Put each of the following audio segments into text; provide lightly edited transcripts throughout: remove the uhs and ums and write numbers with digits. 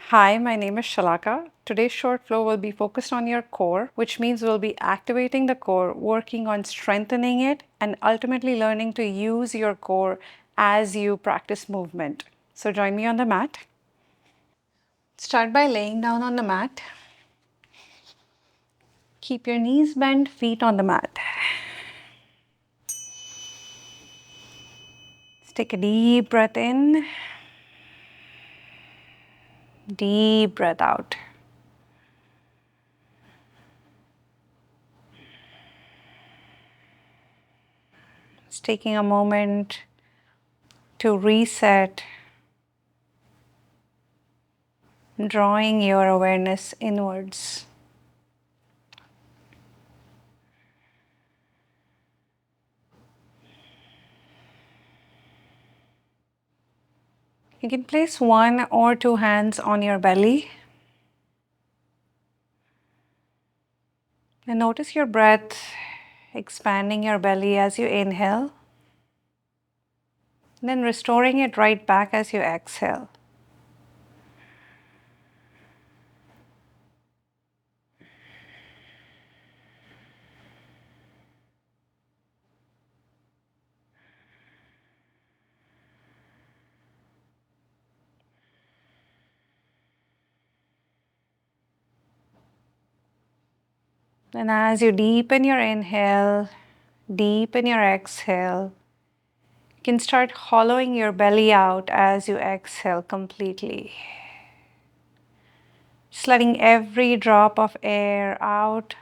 Hi, my name is Shalaka. Today's short flow will be focused on your core, which means we'll be activating the core, working on strengthening it, and ultimately learning to use your core as you practice movement. So join me on the mat. Start by laying down on the mat. Keep your knees bent, feet on the mat. Let's take a deep breath in, deep breath out. Just taking a moment to reset, drawing your awareness inwards. You can place one or two hands on your belly and notice your breath expanding your belly as you inhale, then restoring it right back as you exhale. And as you deepen your inhale, deepen your exhale, you can start hollowing your belly out as you exhale completely. Just letting every drop of air out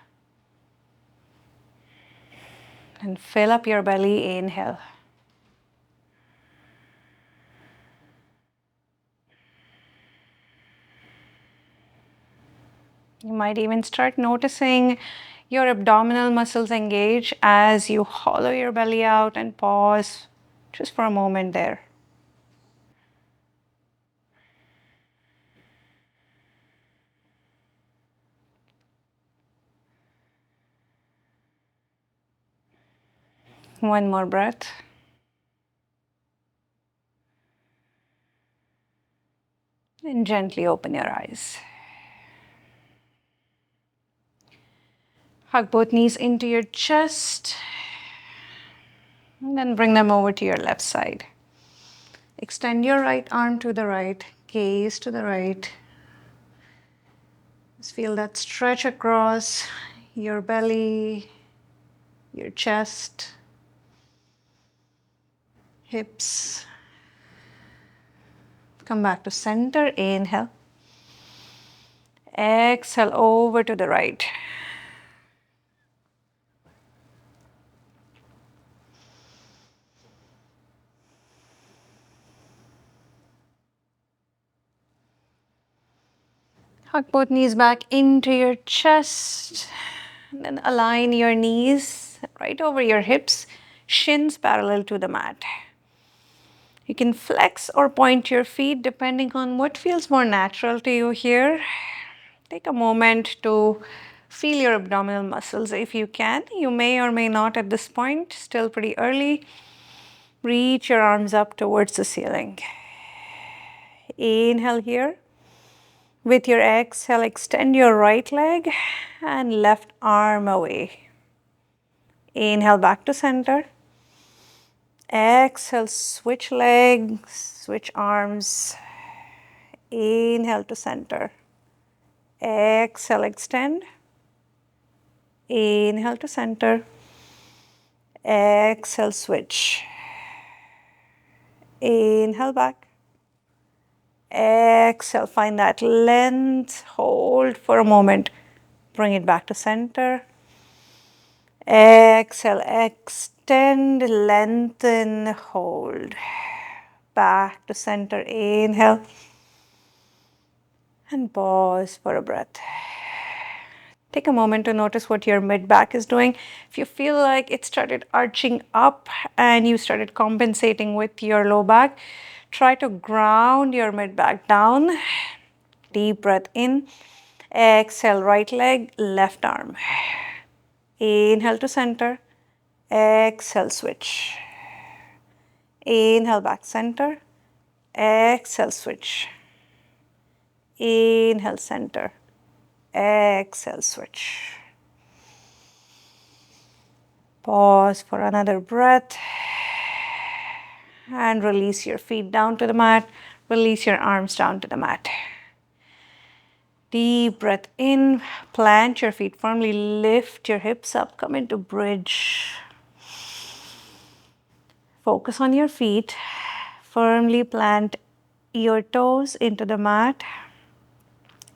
and fill up your belly. Inhale. You might even start noticing your abdominal muscles engage as you hollow your belly out and pause just for a moment there. One more breath. And gently open your eyes. Hug both knees into your chest. And then bring them over to your left side. Extend your right arm to the right, gaze to the right. Just feel that stretch across your belly, your chest, hips. Come back to center. Inhale. Exhale over to the right. Hug both knees back into your chest. And then align your knees right over your hips, shins parallel to the mat. You can flex or point your feet depending on what feels more natural to you here. Take a moment to feel your abdominal muscles if you can. You may or may not at this point, still pretty early. Reach your arms up towards the ceiling. Inhale here. With your exhale, extend your right leg and left arm away. Inhale back to center. Exhale, switch legs, switch arms. Inhale to center. Exhale, extend. Inhale to center. Exhale, switch. Inhale back. Exhale, find that length. Hold for a moment. Bring it back to center. Exhale, extend, lengthen, hold. Back to center. Inhale. And pause for a breath. Take a moment to notice what your mid-back is doing. If you feel like it started arching up and you started compensating with your low back, try to ground your mid-back down. Deep breath in. Exhale, right leg, left arm. Inhale to center. Exhale, switch. Inhale, back center. Exhale, switch. Inhale, center. Exhale, switch. Pause for another breath. And release your feet down to the mat. Release your arms down to the mat. Deep breath in. Plant your feet firmly. Lift your hips up. Come into bridge. Focus on your feet. Firmly plant your toes into the mat.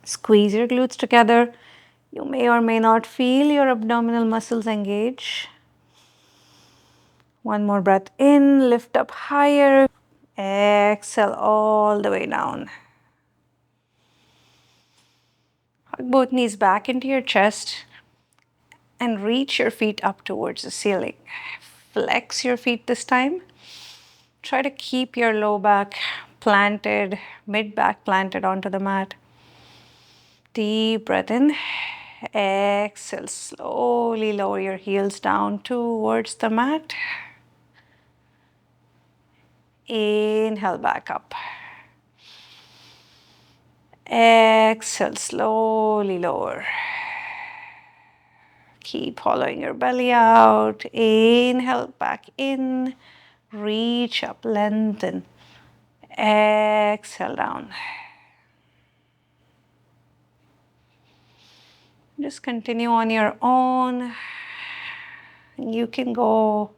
Squeeze your glutes together. You may or may not feel your abdominal muscles engage. One more breath in, lift up higher. Exhale all the way down. Hug both knees back into your chest and reach your feet up towards the ceiling. Flex your feet this time. Try to keep your low back planted, mid back planted onto the mat. Deep breath in. Exhale, slowly lower your heels down towards the mat. Inhale back up. Exhale, slowly lower. Keep hollowing your belly out. Inhale back in. Reach up, lengthen. Exhale down. Just continue on your own. You can go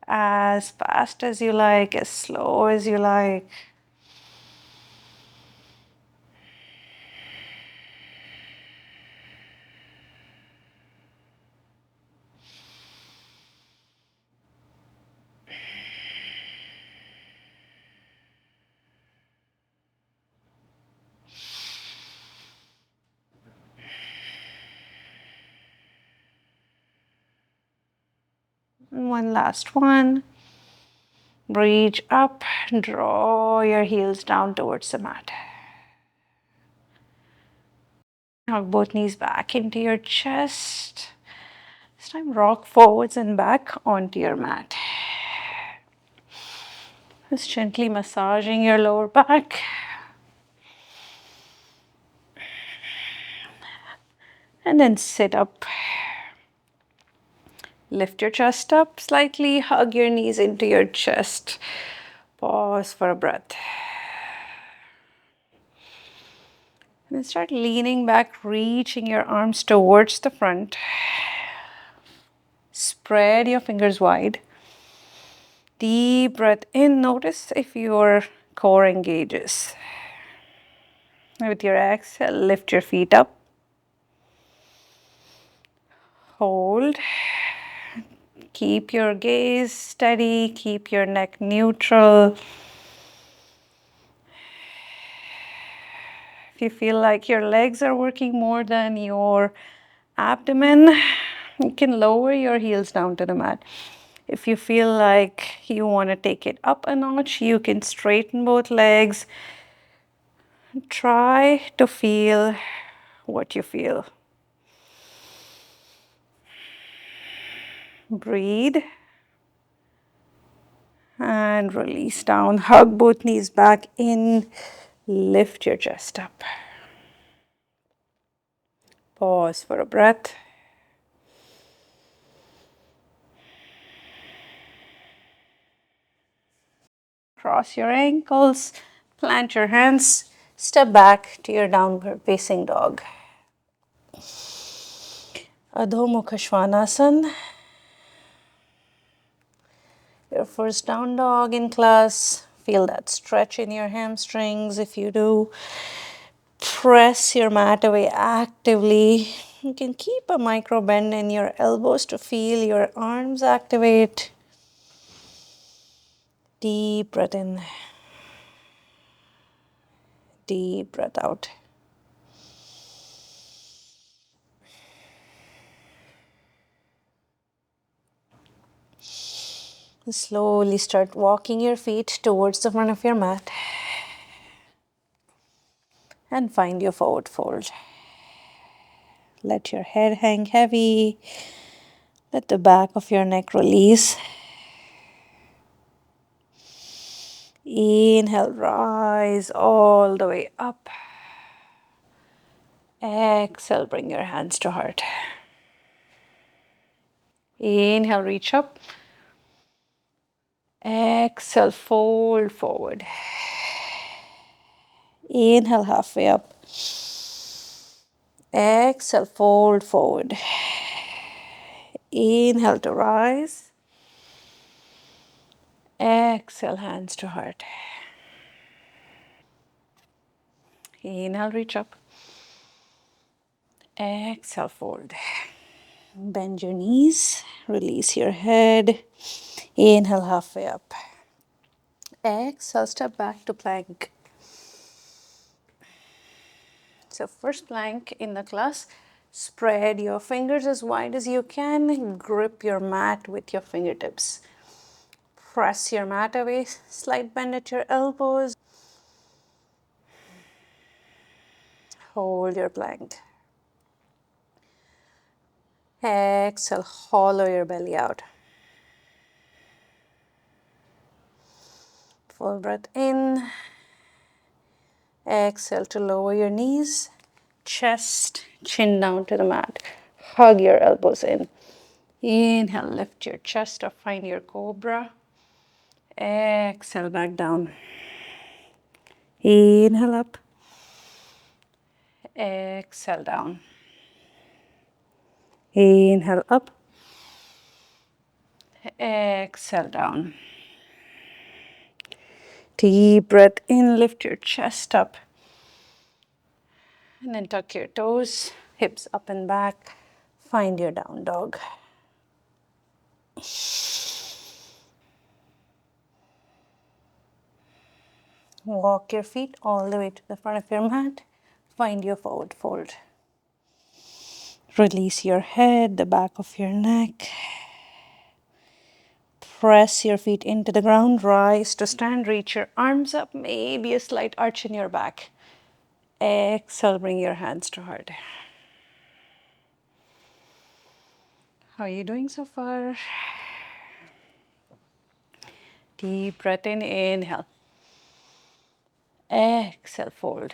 as fast as you like, as slow as you like. One last one. Reach up, draw your heels down towards the mat. Hug both knees back into your chest. This time rock forwards and back onto your mat. Just gently massaging your lower back. And then sit up. Lift your chest up slightly, hug your knees into your chest. Pause for a breath. And then start leaning back, reaching your arms towards the front. Spread your fingers wide. Deep breath in. Notice if your core engages. With your exhale, lift your feet up. Hold. Keep your gaze steady. Keep your neck neutral. If you feel like your legs are working more than your abdomen, you can lower your heels down to the mat. If you feel like you want to take it up a notch, you can straighten both legs. Try to feel what you feel. Breathe. And release down. Hug both knees back in. Lift your chest up. Pause for a breath. Cross your ankles. Plant your hands. Step back to your downward facing dog. Adho Mukha Svanasana. Your first down dog in class. Feel that stretch in your hamstrings. If you do, press your mat away actively. You can keep a micro bend in your elbows to feel your arms activate. Deep breath in. Deep breath out. Slowly start walking your feet towards the front of your mat. And find your forward fold. Let your head hang heavy. Let the back of your neck release. Inhale, rise all the way up. Exhale, bring your hands to heart. Inhale, reach up. Exhale, fold forward. Inhale, halfway up. Exhale, fold forward. Inhale to rise. Exhale, hands to heart. Inhale, reach up. Exhale, fold. Bend your knees. Release your head. Inhale, halfway up. Exhale, step back to plank. So first plank in the class, spread your fingers as wide as you can. Grip your mat with your fingertips. Press your mat away. Slight bend at your elbows. Hold your plank. Exhale, hollow your belly out. Full breath in. Exhale to lower your knees. Chest, chin down to the mat. Hug your elbows in. Inhale, lift your chest or find your cobra. Exhale, back down. Inhale up. Exhale down. Inhale up. Exhale down. Deep breath in, lift your chest up. And then tuck your toes, hips up and back. Find your down dog. Walk your feet all the way to the front of your mat. Find your forward fold. Release your head, the back of your neck. Press your feet into the ground. Rise to stand. Reach your arms up. Maybe a slight arch in your back. Exhale, bring your hands to heart. How are you doing so far? Deep breath in, inhale. Exhale, fold.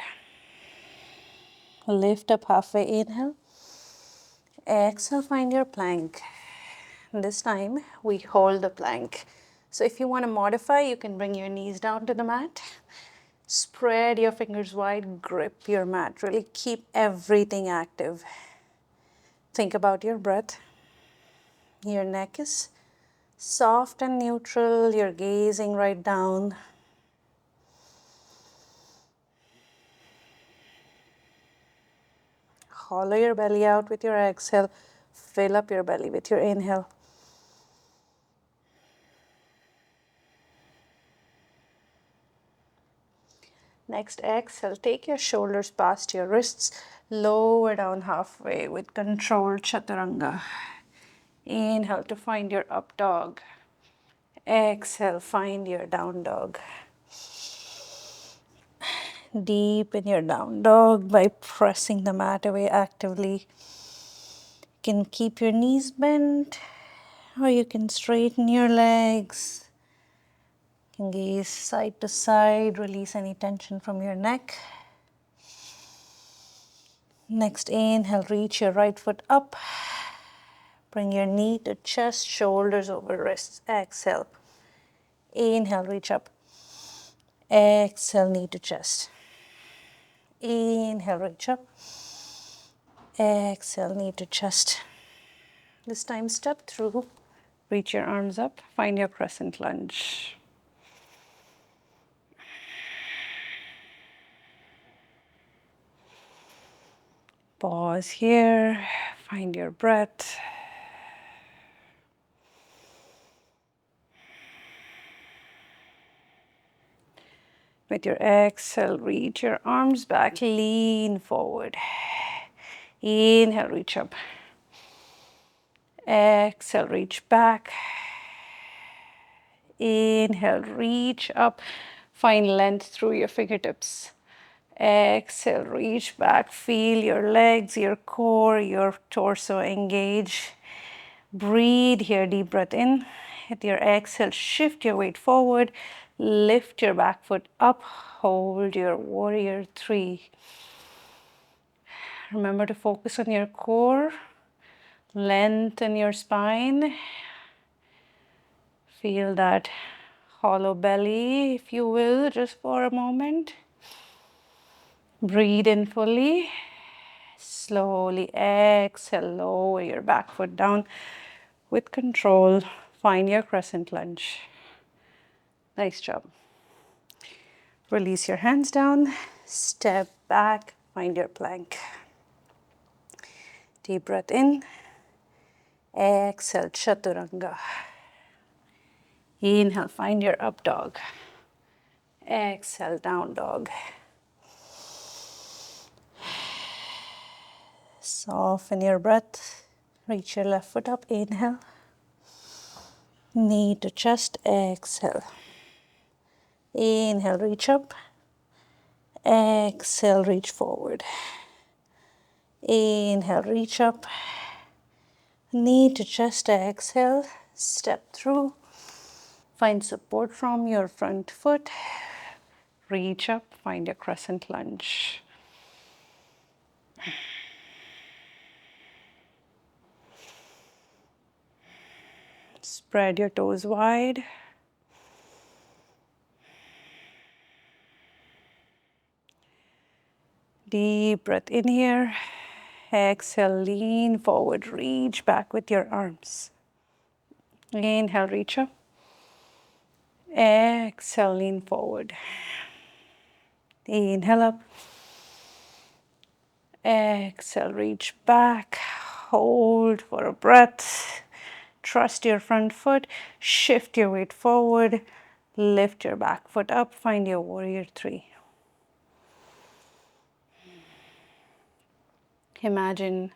Lift up halfway, inhale. Exhale, find your plank. This time, we hold the plank. So if you want to modify, you can bring your knees down to the mat. Spread your fingers wide, grip your mat. Really keep everything active. Think about your breath. Your neck is soft and neutral. You're gazing right down. Hollow your belly out with your exhale. Fill up your belly with your inhale. Next, exhale. Take your shoulders past your wrists. Lower down halfway with controlled chaturanga. Inhale to find your up dog. Exhale, find your down dog. Deepen your down dog by pressing the mat away actively. You can keep your knees bent or you can straighten your legs. You can gaze side to side, release any tension from your neck. Next, inhale, reach your right foot up. Bring your knee to chest, shoulders over wrists. Exhale. Inhale, reach up. Exhale, knee to chest. Inhale, reach up. Exhale, knee to chest. This time, step through. Reach your arms up. Find your crescent lunge. Pause here. Find your breath. With your exhale, reach your arms back. Lean forward. Inhale, reach up. Exhale, reach back. Inhale, reach up. Find length through your fingertips. Exhale, reach back. Feel your legs, your core, your torso engage. Breathe here, deep breath in. With your exhale, shift your weight forward. Lift your back foot up. Hold your warrior three. Remember to focus on your core, lengthen your spine. Feel that hollow belly, if you will, just for a moment. Breathe in fully. Slowly exhale, lower your back foot down with control. Find your crescent lunge. Nice job. Release your hands down, step back, find your plank. Deep breath in, exhale, chaturanga. Inhale, find your up dog. Exhale, down dog. Soften your breath. Reach your left foot up, inhale. Knee to chest, exhale. Inhale, reach up. Exhale, reach forward. Inhale, reach up. Knee to chest, exhale. Step through. Find support from your front foot. Reach up, find your crescent lunge. Spread your toes wide. Deep breath in here. Exhale, lean forward, reach back with your arms. Inhale, reach up. Exhale, lean forward. Inhale up. Exhale, reach back. Hold for a breath. Trust your front foot. Shift your weight forward. Lift your back foot up. Find your warrior three. Imagine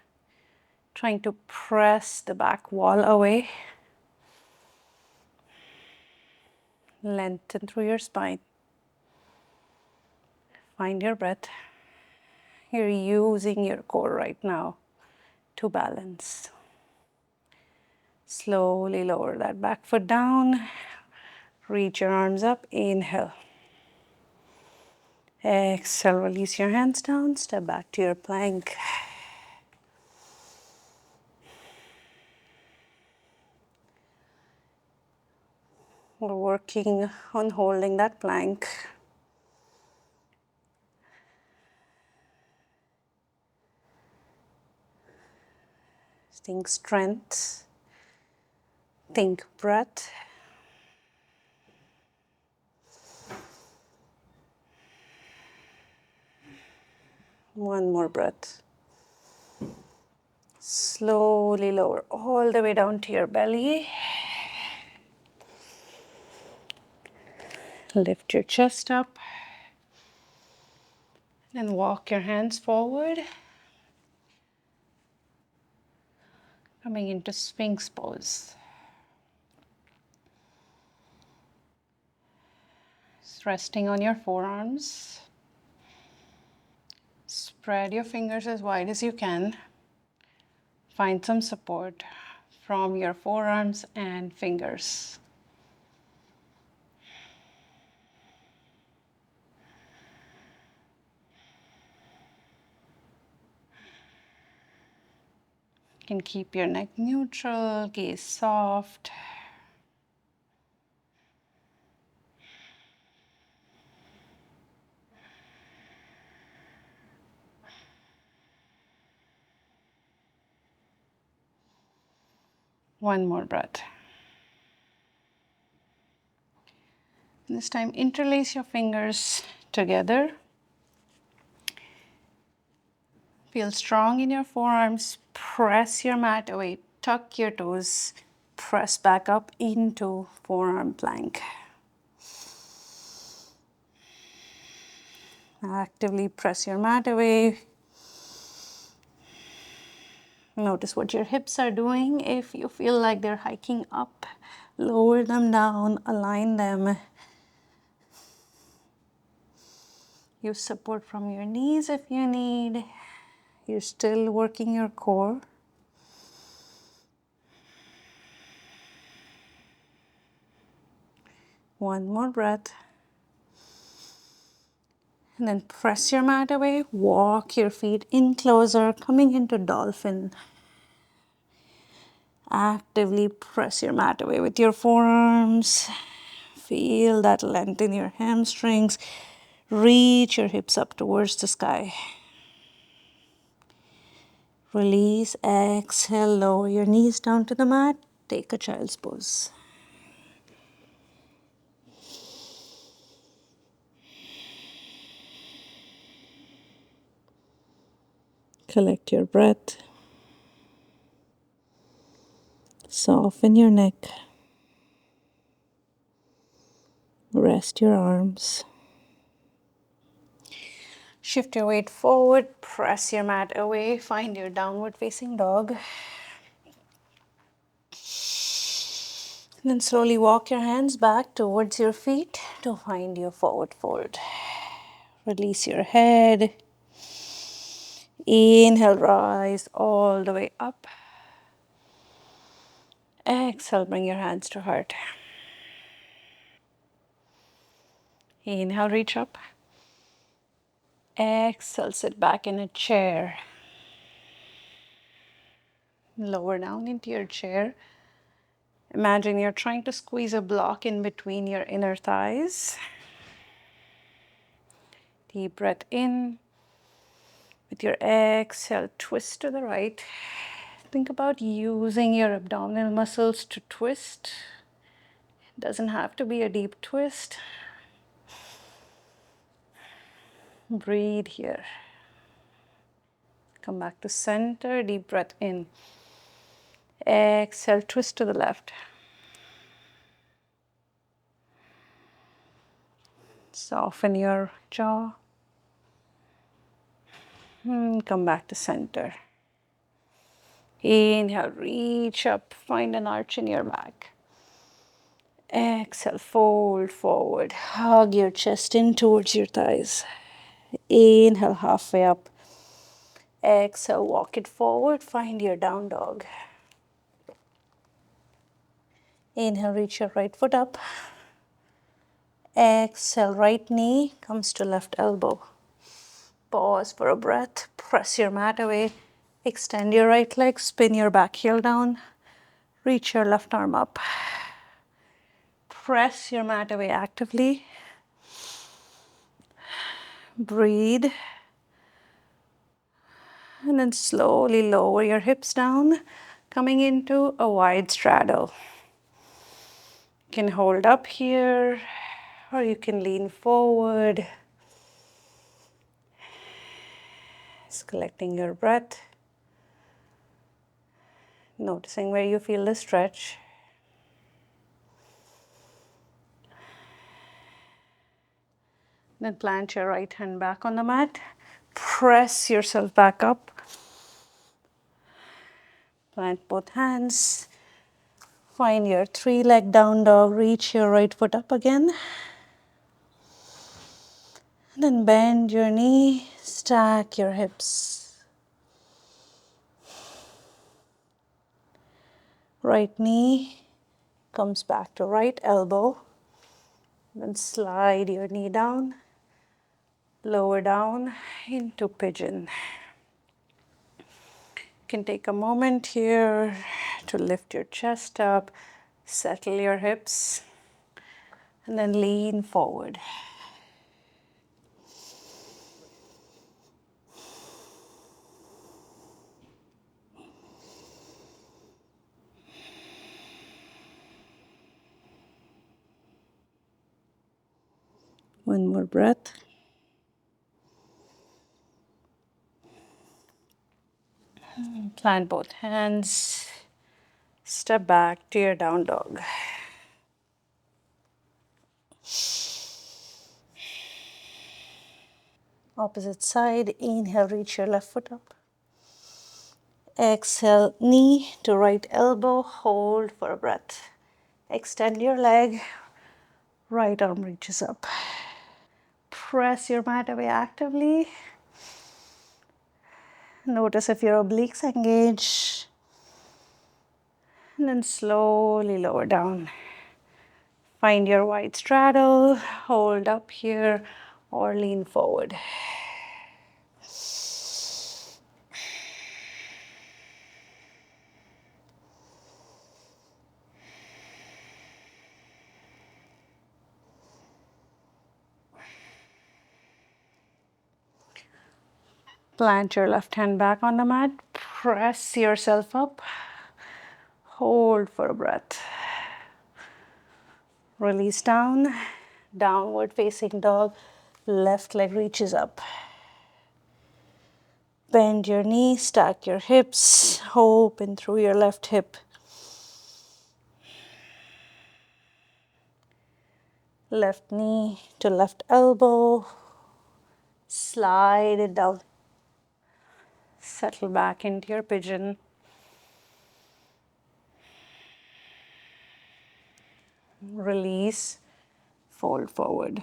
trying to press the back wall away. Lengthen through your spine. Find your breath. You're using your core right now to balance. Slowly lower that back foot down. Reach your arms up. Inhale. Exhale, release your hands down. Step back to your plank. We're working on holding that plank. Think strength. Think breath. One more breath. Slowly lower all the way down to your belly. Lift your chest up. And walk your hands forward. Coming into Sphinx pose. Just resting on your forearms. Spread your fingers as wide as you can. Find some support from your forearms and fingers. You can keep your neck neutral, gaze soft. One more breath. And this time, interlace your fingers together. Feel strong in your forearms. Press your mat away. Tuck your toes. Press back up into forearm plank. Actively press your mat away. Notice what your hips are doing. If you feel like they're hiking up, lower them down, align them. Use support from your knees if you need. You're still working your core. One more breath. And then press your mat away, walk your feet in closer, coming into dolphin. Actively press your mat away with your forearms. Feel that length in your hamstrings. Reach your hips up towards the sky. Release, exhale, lower your knees down to the mat. Take a child's pose. Collect your breath. Soften your neck. Rest your arms. Shift your weight forward, press your mat away, find your downward facing dog. And then slowly walk your hands back towards your feet to find your forward fold. Release your head. Inhale, rise all the way up. Exhale, bring your hands to heart. Inhale, reach up. Exhale, sit back in a chair. Lower down into your chair. Imagine you're trying to squeeze a block in between your inner thighs. Deep breath in. With your exhale, twist to the right. Think about using your abdominal muscles to twist. It doesn't have to be a deep twist. Breathe here. Come back to center, deep breath in. Exhale, twist to the left. Soften your jaw. Come back to center. Inhale, reach up, find an arch in your back. Exhale, fold forward. Hug your chest in towards your thighs. Inhale, halfway up. Exhale, walk it forward, find your down dog. Inhale, reach your right foot up. Exhale, right knee comes to left elbow. Pause for a breath, press your mat away. Extend your right leg, spin your back heel down. Reach your left arm up. Press your mat away actively. Breathe. And then slowly lower your hips down, coming into a wide straddle. You can hold up here, or you can lean forward. Just collecting your breath. Noticing where you feel the stretch. Then plant your right hand back on the mat. Press yourself back up. Plant both hands. Find your three-leg down dog. Reach your right foot up again. And then bend your knee. Stack your hips. Right knee comes back to right elbow. Then slide your knee down. Lower down into pigeon. You can take a moment here to lift your chest up, settle your hips, and then lean forward. One more breath. Plant both hands. Step back to your down dog. Opposite side. Inhale, reach your left foot up. Exhale, knee to right elbow. Hold for a breath. Extend your leg. Right arm reaches up. Press your mat away actively. Notice if your obliques engage. And then slowly lower down. Find your wide straddle. Hold up here. or lean forward. Plant your left hand back on the mat. Press yourself up. Hold for a breath. Release down. Downward facing dog. Left leg reaches up. Bend your knees, stack your hips. Open through your left hip. Left knee to left elbow. Slide it down. Settle back into your pigeon. Release. Fold forward.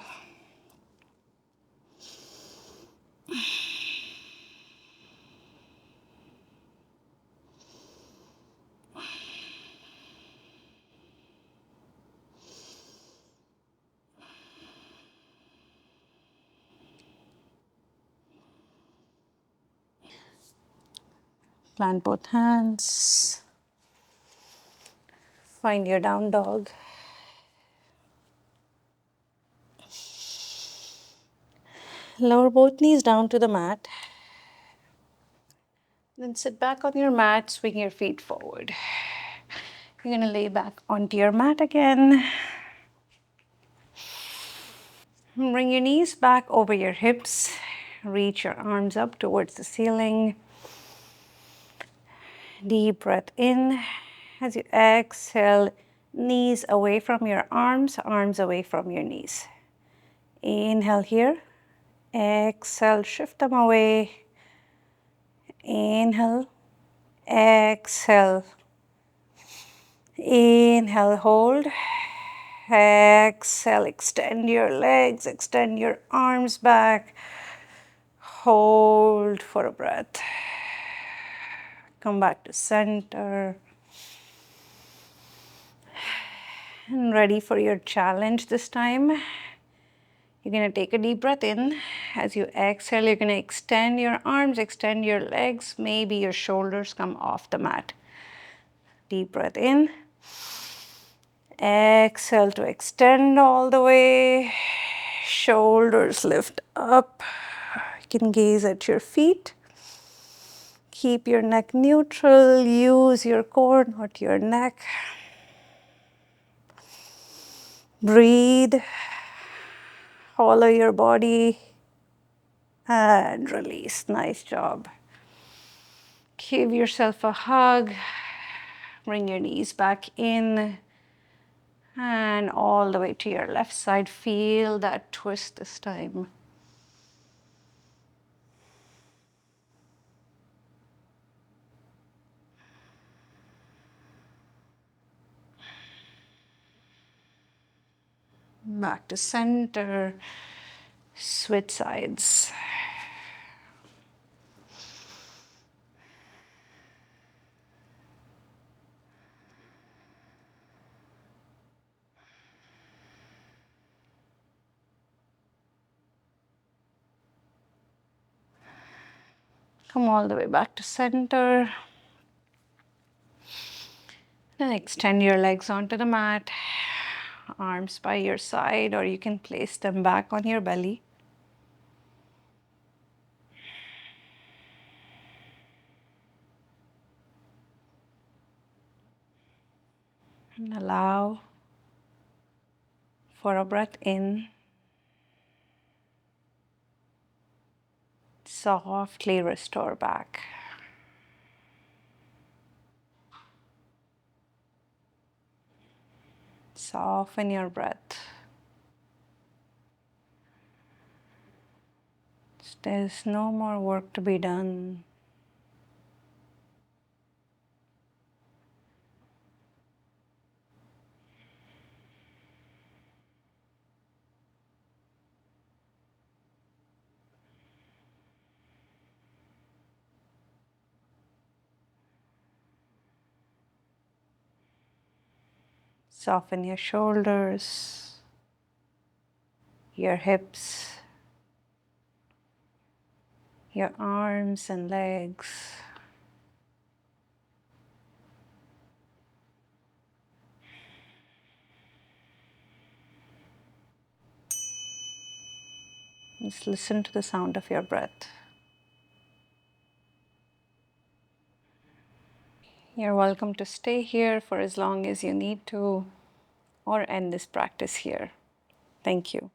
Plant both hands. Find your down dog. Lower both knees down to the mat. Then sit back on your mat, swing your feet forward. You're going to lay back onto your mat again. Bring your knees back over your hips. Reach your arms up towards the ceiling. Deep breath in. As you exhale, knees away from your arms, arms away from your knees. Inhale here. Exhale, shift them away. Inhale. Exhale. Inhale, hold. Exhale, extend your legs, extend your arms back. Hold for a breath. Come back to center. And ready for your challenge this time. You're going to take a deep breath in. As you exhale, you're going to extend your arms, extend your legs. Maybe your shoulders come off the mat. Deep breath in. Exhale to extend all the way. Shoulders lift up. You can gaze at your feet. Keep your neck neutral. Use your core, not your neck. Breathe. Follow your body. And release. Nice job. Give yourself a hug. Bring your knees back in. And all the way to your left side. Feel that twist this time. Back to center. Switch sides. Come all the way back to center. Then extend your legs onto the mat. Arms by your side, or you can place them back on your belly. And allow for a breath in. Softly restore back. Soften your breath. There's no more work to be done. Soften your shoulders, your hips, your arms and legs. Just listen to the sound of your breath. You're welcome to stay here for as long as you need to, or end this practice here. Thank you.